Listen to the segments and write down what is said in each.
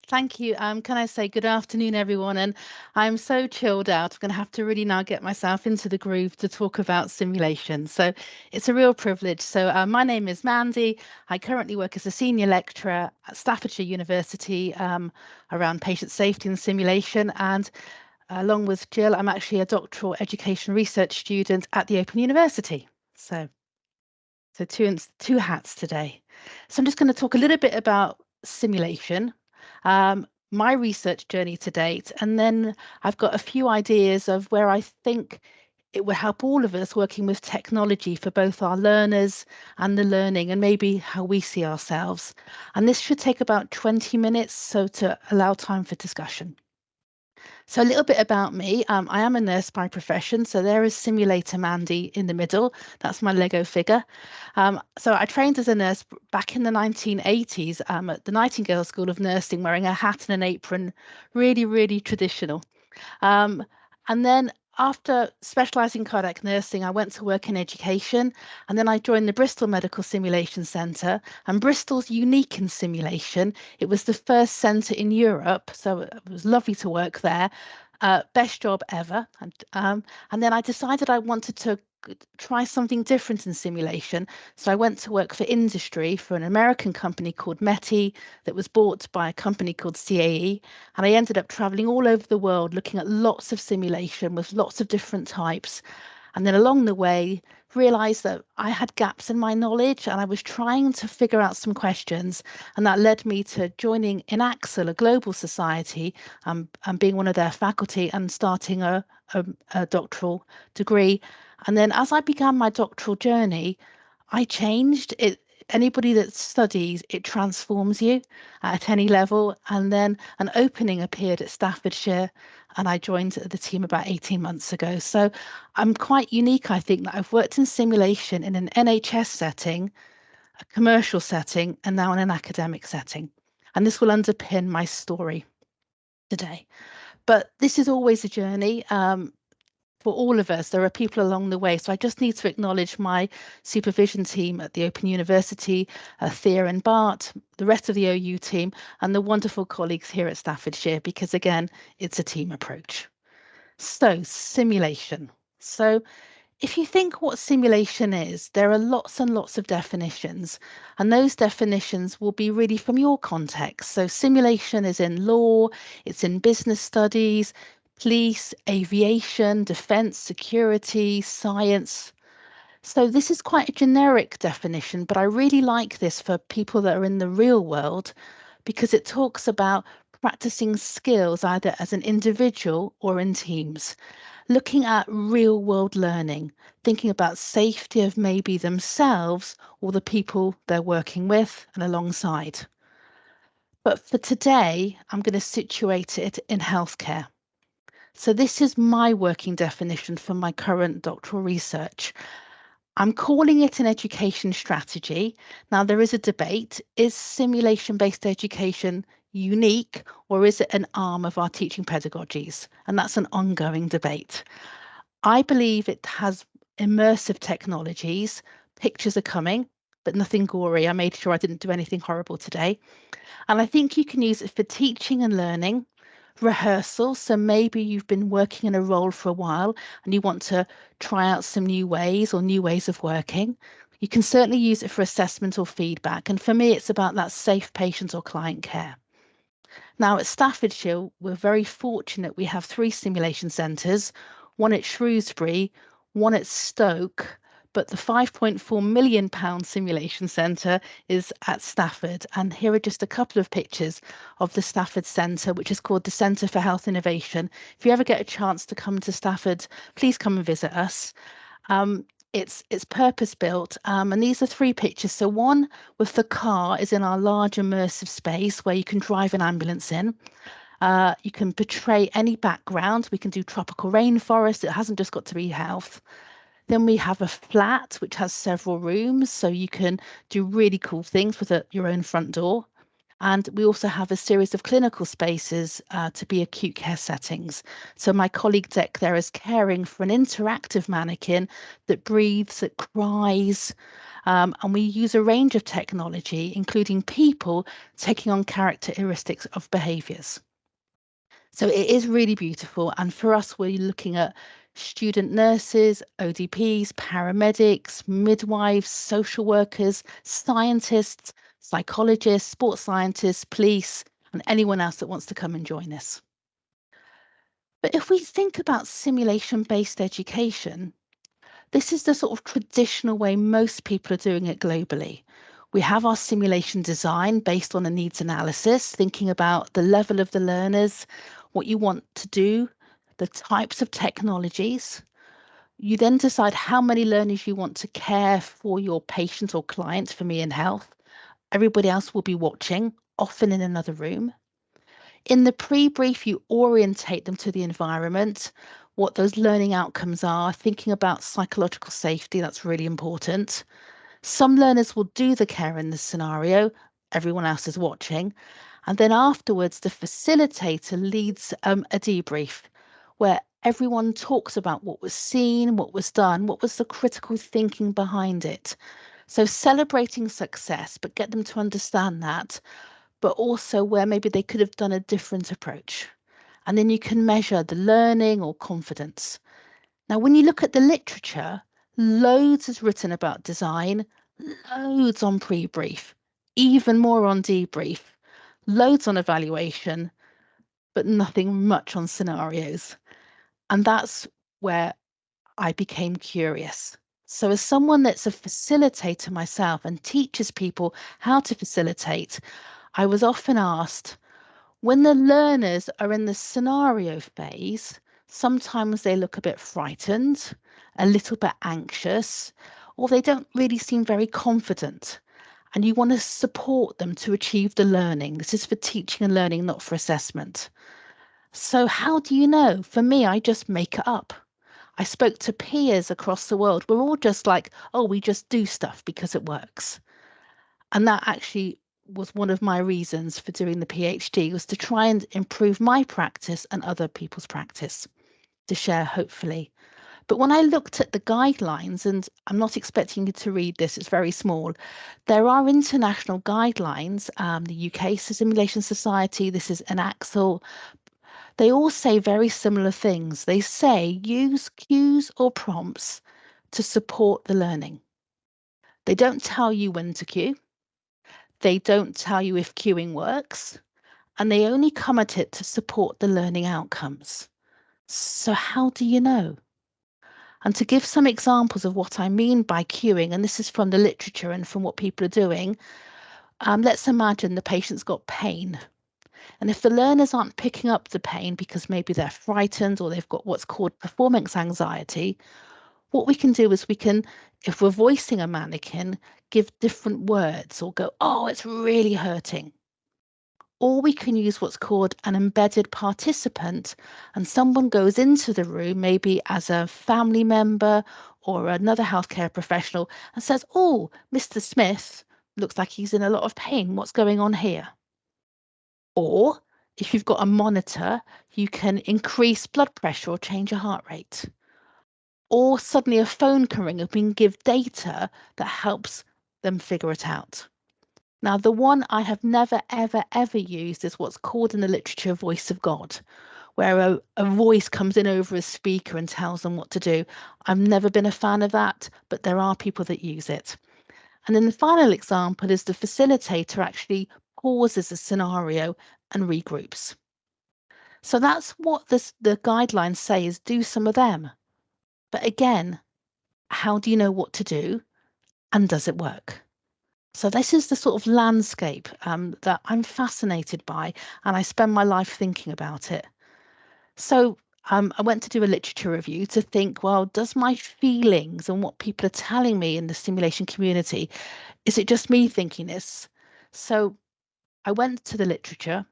Thank you. Can I say good afternoon, everyone? And I'm so chilled out. I'm going to have to really now get myself into the groove to talk about simulation. So it's a real privilege. So my name is Mandy. I currently work as a senior lecturer at Staffordshire University around patient safety and simulation. And along with Jill, I'm actually a doctoral education research student at the Open University. So two hats today. So I'm just going to talk a little bit about simulation, my research journey to date, and then I've got a few ideas of where I think it will help all of us working with technology for both our learners and the learning, and maybe how we see ourselves. And this should take about 20 minutes, so to allow time for discussion. So a little bit about me. I am a nurse by profession. So there is Simulator Mandy in the middle. That's my Lego figure. So I trained as a nurse back in the 1980s at the Nightingale School of Nursing, wearing a hat and an apron, really, really traditional. Um, and then after specialising in cardiac nursing, I went to work in education, and then I joined the Bristol Medical Simulation Centre. And Bristol's unique in simulation. It was the first centre in Europe, so it was lovely to work there. Best job ever. And then I decided I wanted to try something different in simulation. So I went to work for industry for an American company called METI that was bought by a company called CAE. And I ended up traveling all over the world looking at lots of simulation with lots of different types. And then along the way, realized that I had gaps in my knowledge and I was trying to figure out some questions. And that led me to joining in Axel, a global society, and being one of their faculty and starting a doctoral degree. And then as I began my doctoral journey, I changed it. Anybody that studies, it transforms you at any level. And then an opening appeared at Staffordshire, and I joined the team about 18 months ago. So I'm quite unique, I think, that I've worked in simulation in an NHS setting, a commercial setting, and now in an academic setting. And this will underpin my story today. But this is always a journey. For all of us, there are people along the way. So I just need to acknowledge my supervision team at the Open University, Thea and Bart, the rest of the OU team, and the wonderful colleagues here at Staffordshire, because again, it's a team approach. So simulation. So if you think what simulation is, there are lots and lots of definitions, and those definitions will be really from your context. So simulation is in law, it's in business studies, police, aviation, defense, security, science. So this is quite a generic definition, but I really like this for people that are in the real world because it talks about practicing skills either as an individual or in teams, looking at real world learning, thinking about safety of maybe themselves or the people they're working with and alongside. But for today, I'm going to situate it in healthcare. So this is my working definition for my current doctoral research. I'm calling it an education strategy. Now, there is a debate. Is simulation-based education unique, or is it an arm of our teaching pedagogies? And that's an ongoing debate. I believe it has immersive technologies. Pictures are coming, but nothing gory. I made sure I didn't do anything horrible today. And I think you can use it for teaching and learning, rehearsal. So maybe you've been working in a role for a while and you want to try out some new ways or new ways of working. You can certainly use it for assessment or feedback. And for me, it's about that safe patient or client care. Now, at Staffordshire, we're very fortunate. We have 3 simulation centres, one at Shrewsbury, one at Stoke, but the £5.4 million simulation centre is at Stafford. And here are just a couple of pictures of the Stafford Centre, which is called the Centre for Health Innovation. If you ever get a chance to come to Stafford, please come and visit us. It's purpose built, and these are 3 pictures. So one with the car is in our large immersive space where you can drive an ambulance in. You can portray any background. We can do tropical rainforest. It hasn't just got to be health. Then we have a flat which has several rooms, so you can do really cool things with your own front door. And we also have a series of clinical spaces to be acute care settings. So my colleague Dec there is caring for an interactive mannequin that breathes, that cries, and we use a range of technology, including people taking on characteristics of behaviours. So it is really beautiful. And for us, we're looking at student nurses, ODPs, paramedics, midwives, social workers, scientists, psychologists, sports scientists, police, and anyone else that wants to come and join us. But if we think about simulation-based education, this is the sort of traditional way most people are doing it globally. We have our simulation design based on a needs analysis, thinking about the level of the learners, what you want to do, the types of technologies. You then decide how many learners you want to care for your patient or client, for me in health. Everybody else will be watching, often in another room. In the pre-brief, you orientate them to the environment, what those learning outcomes are, thinking about psychological safety, that's really important. Some learners will do the care in this scenario, everyone else is watching. And then afterwards, the facilitator leads a debrief where everyone talks about what was seen, what was done, what was the critical thinking behind it. So celebrating success, but get them to understand that, but also where maybe they could have done a different approach. And then you can measure the learning or confidence. Now, when you look at the literature, loads is written about design, loads on pre-brief, even more on debrief, loads on evaluation, but nothing much on scenarios. And that's where I became curious. So as someone that's a facilitator myself and teaches people how to facilitate, I was often asked, when the learners are in the scenario phase, sometimes they look a bit frightened, a little bit anxious, or they don't really seem very confident. And you want to support them to achieve the learning. This is for teaching and learning, not for assessment. So how do you know? For me, I just make it up. I spoke to peers across the world. We're all just like, oh, we just do stuff because it works. And that actually was one of my reasons for doing the PhD, was to try and improve my practice and other people's practice, to share hopefully. But when I looked at the guidelines, and I'm not expecting you to read this, it's very small. There are international guidelines, the UK Simulation Society, this is an Axel. They all say very similar things. They say use cues or prompts to support the learning. They don't tell you when to cue. They don't tell you if cueing works, and they only come at it to support the learning outcomes. So how do you know? And to give some examples of what I mean by cueing, and this is from the literature and from what people are doing, let's imagine the patient's got pain. And if the learners aren't picking up the pain because maybe they're frightened or they've got what's called performance anxiety, what we can do is we can, if we're voicing a mannequin, give different words or go, oh, it's really hurting. Or we can use what's called an embedded participant, and someone goes into the room, maybe as a family member or another healthcare professional, and says, oh, Mr. Smith looks like he's in a lot of pain. What's going on here? Or if you've got a monitor, you can increase blood pressure or change your heart rate. Or suddenly a phone can ring and we can give data that helps them figure it out. Now, the one I have never, ever, ever used is what's called in the literature voice of God, where a voice comes in over a speaker and tells them what to do. I've never been a fan of that, but there are people that use it. And then the final example is the facilitator actually pauses a scenario and regroups. So that's what the guidelines say, is do some of them. But again, how do you know what to do, and does it work? So this is the sort of landscape that I'm fascinated by, and I spend my life thinking about it. So I went to do a literature review to think, well, does my feelings and what people are telling me in the simulation community, is it just me thinking this? So I went to the literature,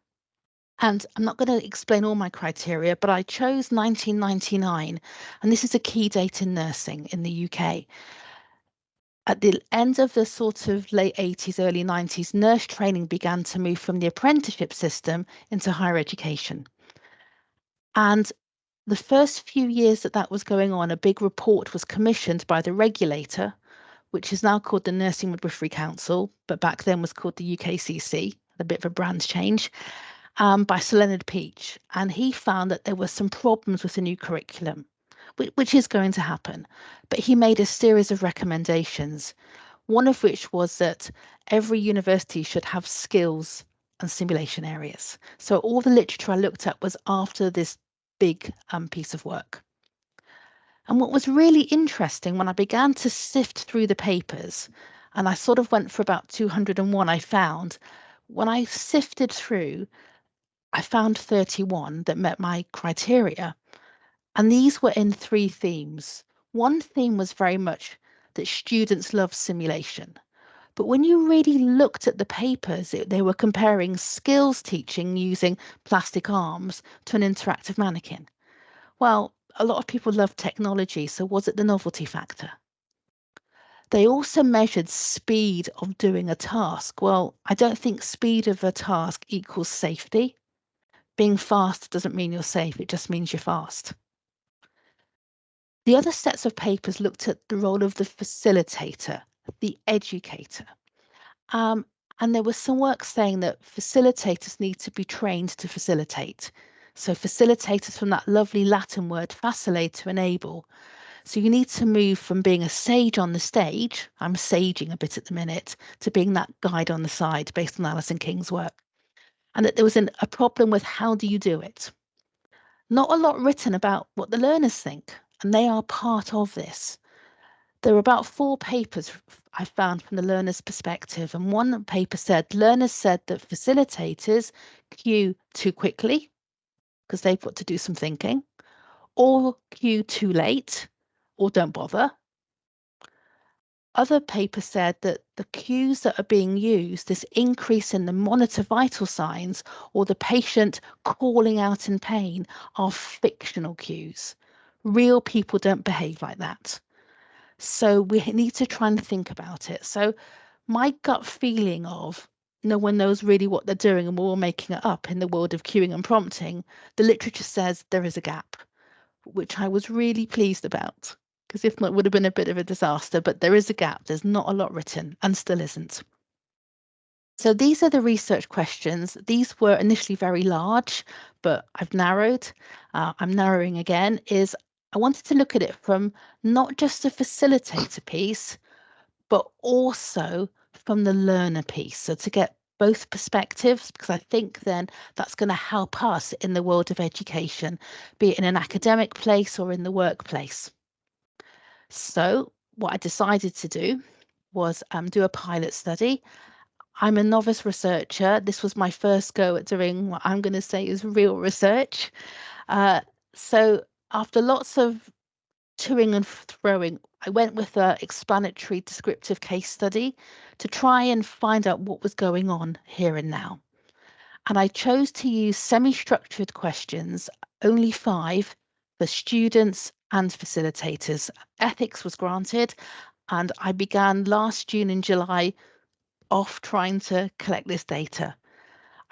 and I'm not going to explain all my criteria, but I chose 1999, and this is a key date in nursing in the UK. At the end of the sort of late 80s, early 90s, nurse training began to move from the apprenticeship system into higher education. And the first few years that that was going on, a big report was commissioned by the regulator, which is now called the Nursing Midwifery Council, but back then was called the UKCC, a bit of a brand change, by Sir Leonard Peach. And he found that there were some problems with the new curriculum, which is going to happen. But he made a series of recommendations, one of which was that every university should have skills and simulation areas. So all the literature I looked at was after this big piece of work. And what was really interesting when I began to sift through the papers, and I sort of went for about 201, I found, when I sifted through, I found 31 that met my criteria. And these were in three themes. One theme was very much that students love simulation. But when you really looked at the papers, they were comparing skills teaching using plastic arms to an interactive mannequin. Well, a lot of people love technology, so was it the novelty factor? They also measured speed of doing a task. Well, I don't think speed of a task equals safety. Being fast doesn't mean you're safe, it just means you're fast. The other sets of papers looked at the role of the facilitator, the educator. And there was some work saying that facilitators need to be trained to facilitate. So facilitators from that lovely Latin word facilate, to enable. So you need to move from being a sage on the stage, I'm saging a bit at the minute, to being that guide on the side based on Alison King's work. And that there was a problem with how do you do it? Not a lot written about what the learners think, and they are part of this. There were about 4 papers I found from the learner's perspective, and one paper said learners said that facilitators cue too quickly because they've got to do some thinking, or cue too late, or don't bother. Other papers said that the cues that are being used, this increase in the monitor vital signs or the patient calling out in pain, are fictional cues. Real people don't behave like that. So we need to try and think about it. So my gut feeling of no one knows really what they're doing and we're all making it up in the world of cueing and prompting, the literature says there is a gap, which I was really pleased about, because if not, it would have been a bit of a disaster. But there is a gap. There's not a lot written and still isn't. So these are the research questions. These were initially very large, but I've narrowed. I'm narrowing again. I wanted to look at it from not just the facilitator piece, but also from the learner piece. So to get both perspectives, because I think then that's going to help us in the world of education, be it in an academic place or in the workplace. So what I decided to do was do a pilot study. I'm a novice researcher. This was my first go at doing what I'm going to say is real research. So after lots of toing and throwing, I went with an explanatory descriptive case study to try and find out what was going on here and now. And I chose to use semi-structured questions, only 5, for students and facilitators. Ethics was granted, and I began last June and July off trying to collect this data.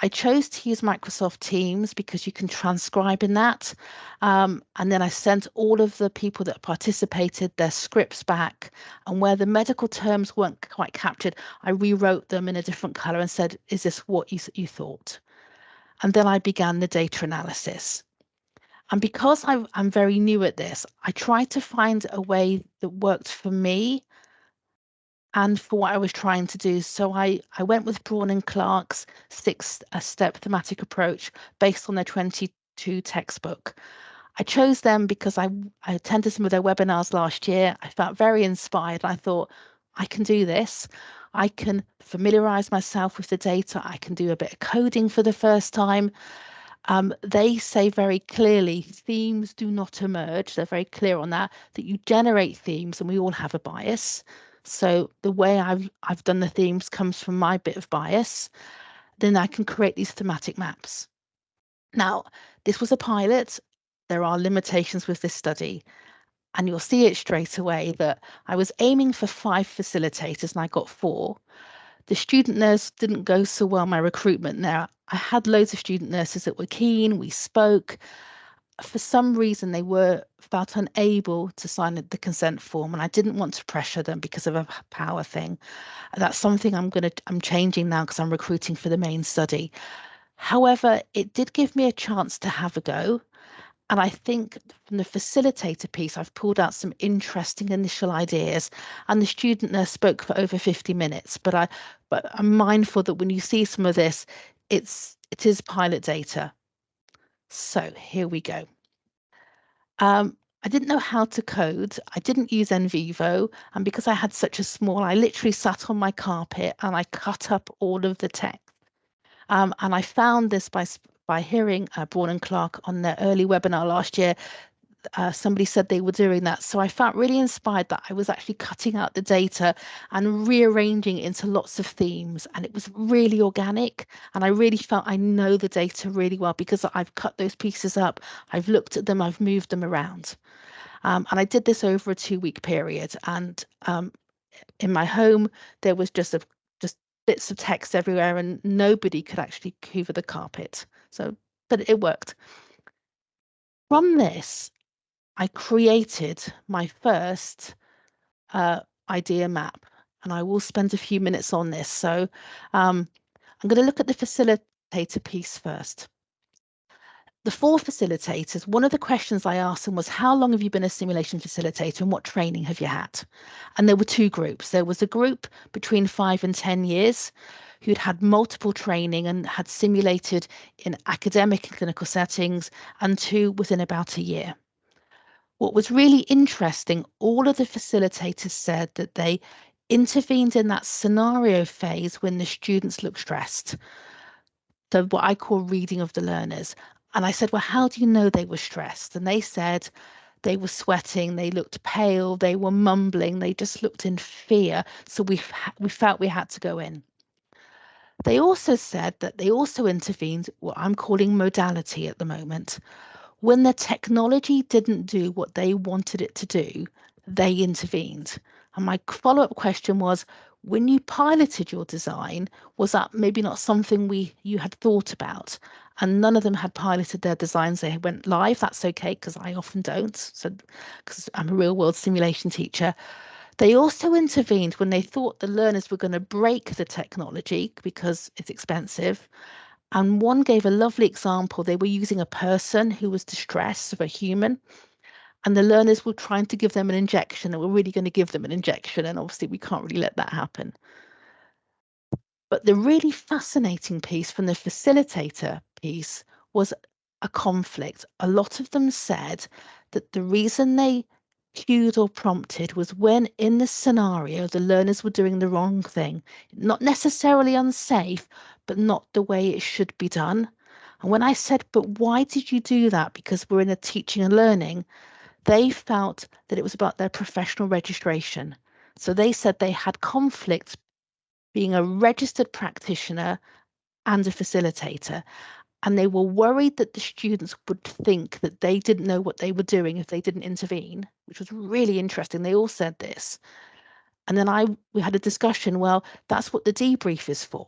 I chose to use Microsoft Teams because you can transcribe in that. And then I sent all of the people that participated their scripts back. And where the medical terms weren't quite captured, I rewrote them in a different color and said, is this what you thought? And then I began the data analysis. And because I'm very new at this, I tried to find a way that worked for me and for what I was trying to do. So I went with Braun and Clark's 6-step thematic approach based on their 22 textbook. I chose them because I attended some of their webinars last year. I felt very inspired. I thought, I can do this. I can familiarize myself with the data. I can do a bit of coding for the first time. They say very clearly, themes do not emerge. They're very clear on that you generate themes and we all have a bias. So the way I've done the themes comes from my bit of bias. Then I can create these thematic maps. Now, this was a pilot. There are limitations with this study. And you'll see it straight away that I was aiming for 5 facilitators and I got 4. The student nurse didn't go so well, my recruitment. Now, I had loads of student nurses that were keen, we spoke. For some reason, they felt unable to sign the consent form, and I didn't want to pressure them because of a power thing. That's something I'm changing now because I'm recruiting for the main study. However, it did give me a chance to have a go. And I think from the facilitator piece, I've pulled out some interesting initial ideas. And the student nurse spoke for over 50 minutes. But I'm mindful that when you see some of this, it is pilot data. So here we go. I didn't know how to code. I didn't use NVivo. And because I had such a small, I literally sat on my carpet and I cut up all of the text. And I found this by hearing Braun and Clark on their early webinar last year. Somebody said they were doing that. So I felt really inspired that I was actually cutting out the data and rearranging it into lots of themes. And it was really organic. And I really felt I know the data really well because I've cut those pieces up. I've looked at them. I've moved them around. And I did this over a 2-week period. And in my home, there was just bits of text everywhere and nobody could actually hoover the carpet. So, but it worked. From this, I created my first idea map, and I will spend a few minutes on this. So I'm going to look at the facilitator piece first. The 4 facilitators, one of the questions I asked them was, how long have you been a simulation facilitator and what training have you had? And there were 2 groups. There was a group between 5 and 10 years who'd had multiple training and had simulated in academic and clinical settings, and 2 within about a year. What was really interesting, all of the facilitators said that they intervened in that scenario phase when the students looked stressed. So what I call reading of the learners. And I said, well, how do you know they were stressed? And they said they were sweating, they looked pale, they were mumbling, they just looked in fear. So we felt we had to go in. They also said that they also intervened what I'm calling modality at the moment. When the technology didn't do what they wanted it to do, they intervened. And my follow-up question was, when you piloted your design, was that maybe not something you had thought about? And none of them had piloted their designs. They went live. That's okay, because I often don't. So, because I'm a real-world simulation teacher. They also intervened when they thought the learners were going to break the technology because it's expensive. And one gave a lovely example. They were using a person who was distressed, of a human, and the learners were trying to give them an injection, and we're really going to give them an injection. And obviously, we can't really let that happen. But the really fascinating piece from the facilitator piece was a conflict. A lot of them said that the reason they cued or prompted was when in the scenario the learners were doing the wrong thing, not necessarily unsafe, but not the way it should be done. And when I said, but why did you do that? Because we're in a teaching and learning, they felt that it was about their professional registration. So they said they had conflict being a registered practitioner and a facilitator. And they were worried that the students would think that they didn't know what they were doing if they didn't intervene, which was really interesting. They all said this. And then we had a discussion, well, that's what the debrief is for.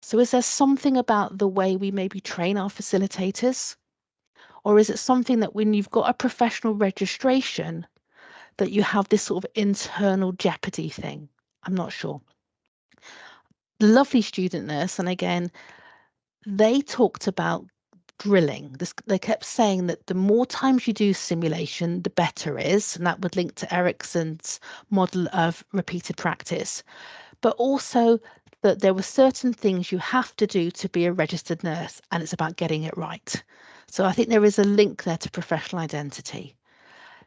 So is there something about the way we maybe train our facilitators? Or is it something that when you've got a professional registration, that you have this sort of internal jeopardy thing? I'm not sure. The lovely student nurse, and again, they talked about drilling. They kept saying that the more times you do simulation, the better is, and that would link to Erickson's model of repeated practice. But also that there were certain things you have to do to be a registered nurse, and it's about getting it right. So I think there is a link there to professional identity.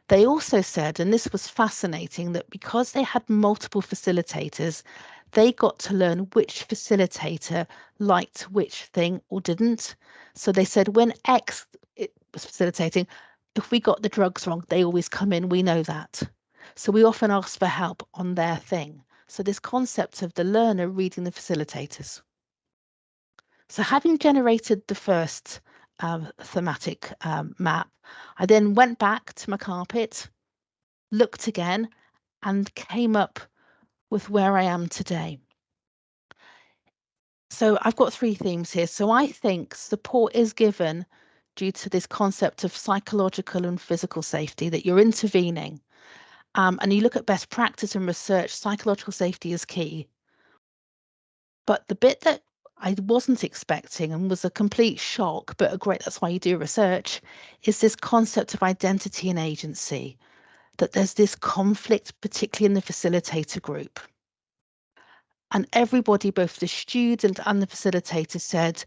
They also said, and this was fascinating, that because they had multiple facilitators, they got to learn which facilitator liked which thing or didn't. So they said when X was facilitating, if we got the drugs wrong, they always come in, we know that. So we often ask for help on their thing. So this concept of the learner reading the facilitators. So having generated the first thematic map, I then went back to my carpet looked again, and came up with where I am today. So I've got three themes here. So I think support is given due to this concept of psychological and physical safety, that you're intervening. And you look at best practice and research, psychological safety is key. But the bit that I wasn't expecting and was a complete shock, but a great, that's why you do research, is this concept of identity and agency, that there's this conflict, particularly in the facilitator group. And everybody, both the student and the facilitator, said,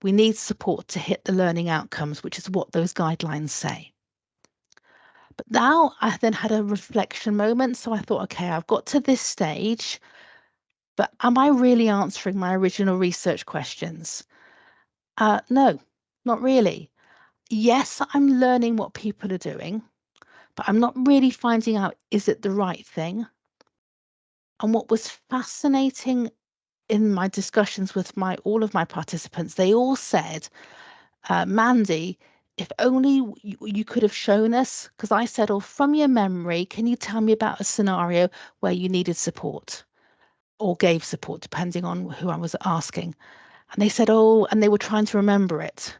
we need support to hit the learning outcomes, which is what those guidelines say. But now I then had a reflection moment. So I thought, okay, I've got to this stage, but am I really answering my original research questions? No, not really. Yes, I'm learning what people are doing, but I'm not really finding out, is it the right thing? And what was fascinating in my discussions with all of my participants, they all said, Mandy, if only you could have shown us, because I said, oh, from your memory, can you tell me about a scenario where you needed support or gave support, depending on who I was asking? And they said, oh, and they were trying to remember it.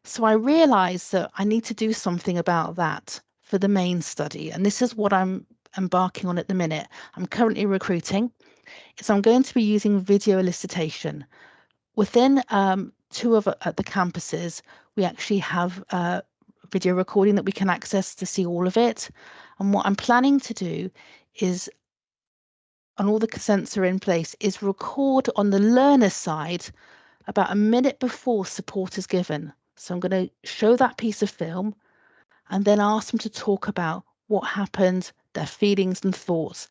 So I realized that I need to do something about that for the main study. And this is what I'm embarking on at the minute. I'm currently recruiting. So I'm going to be using video elicitation. Within two of at the campuses, we actually have video recording that we can access to see all of it. And what I'm planning to do is, and all the consents are in place, is record on the learner side about a minute before support is given. So I'm going to show that piece of film and then ask them to talk about what happened, their feelings and thoughts.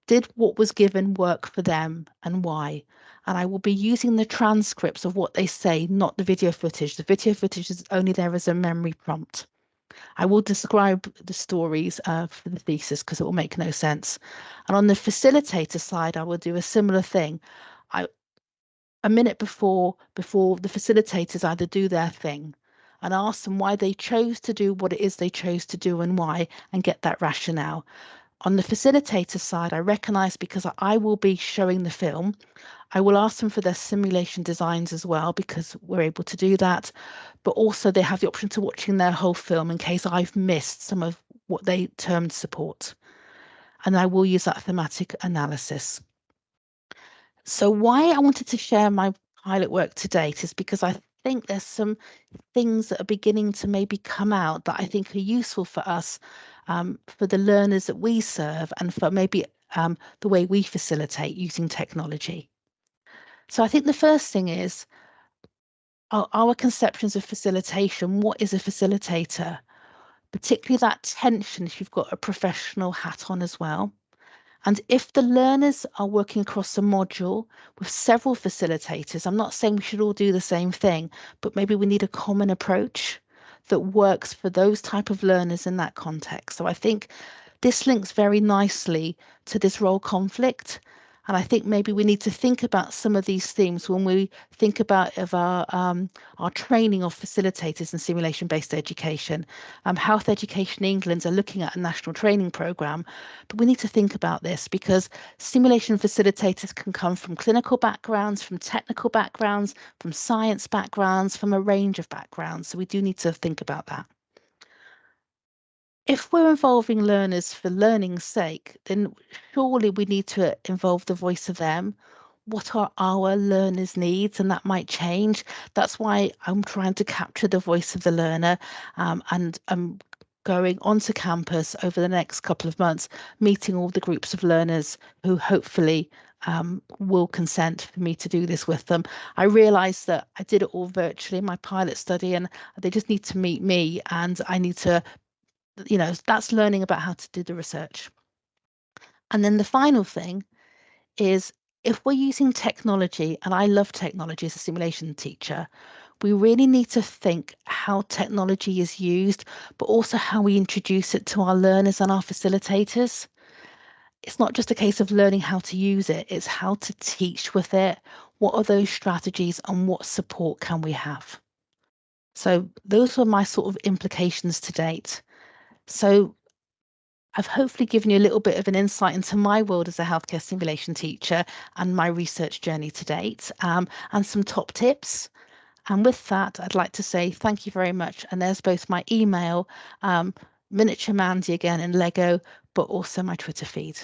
Did what was given work for them and why? And I will be using the transcripts of what they say, not the video footage. The video footage is only there as a memory prompt. I will describe the stories for the thesis because it will make no sense. And on the facilitator side, I will do a similar thing. A minute before the facilitators either do their thing and ask them why they chose to do what it is they chose to do and why, and get that rationale. On the facilitator side, I recognize, because I will be showing the film, I will ask them for their simulation designs as well, because we're able to do that. But also they have the option to watching their whole film in case I've missed some of what they termed support. And I will use that thematic analysis. So why I wanted to share my pilot work to date is because I think there's some things that are beginning to maybe come out that I think are useful for us, for the learners that we serve, and for maybe the way we facilitate using technology. So I think the first thing is our conceptions of facilitation. What is a facilitator? Particularly that tension if you've got a professional hat on as well. And if the learners are working across a module with several facilitators, I'm not saying we should all do the same thing, but maybe we need a common approach that works for those type of learners in that context. So I think this links very nicely to this role conflict. And I think maybe we need to think about some of these themes when we think about our training of facilitators in simulation-based education. Health Education England are looking at a national training programme, but we need to think about this because simulation facilitators can come from clinical backgrounds, from technical backgrounds, from science backgrounds, from a range of backgrounds. So we do need to think about that. If we're involving learners for learning's sake, then surely we need to involve the voice of them. What are our learners' needs? And that might change. That's why I'm trying to capture the voice of the learner, and I'm going onto campus over the next couple of months, meeting all the groups of learners who hopefully will consent for me to do this with them. I realised that I did it all virtually in my pilot study, and they just need to meet me, and I need to, that's learning about how to do the research. And then the final thing is, if we're using technology, and I love technology as a simulation teacher, we really need to think how technology is used, but also how we introduce it to our learners and our facilitators. It's not just a case of learning how to use it, it's how to teach with it. What are those strategies and what support can we have? So those were my sort of implications to date. So I've hopefully given you a little bit of an insight into my world as a healthcare simulation teacher and my research journey to date, and some top tips. And with that, I'd like to say thank you very much. And there's both my email, Miniature Mandy again in Lego, but also my Twitter feed.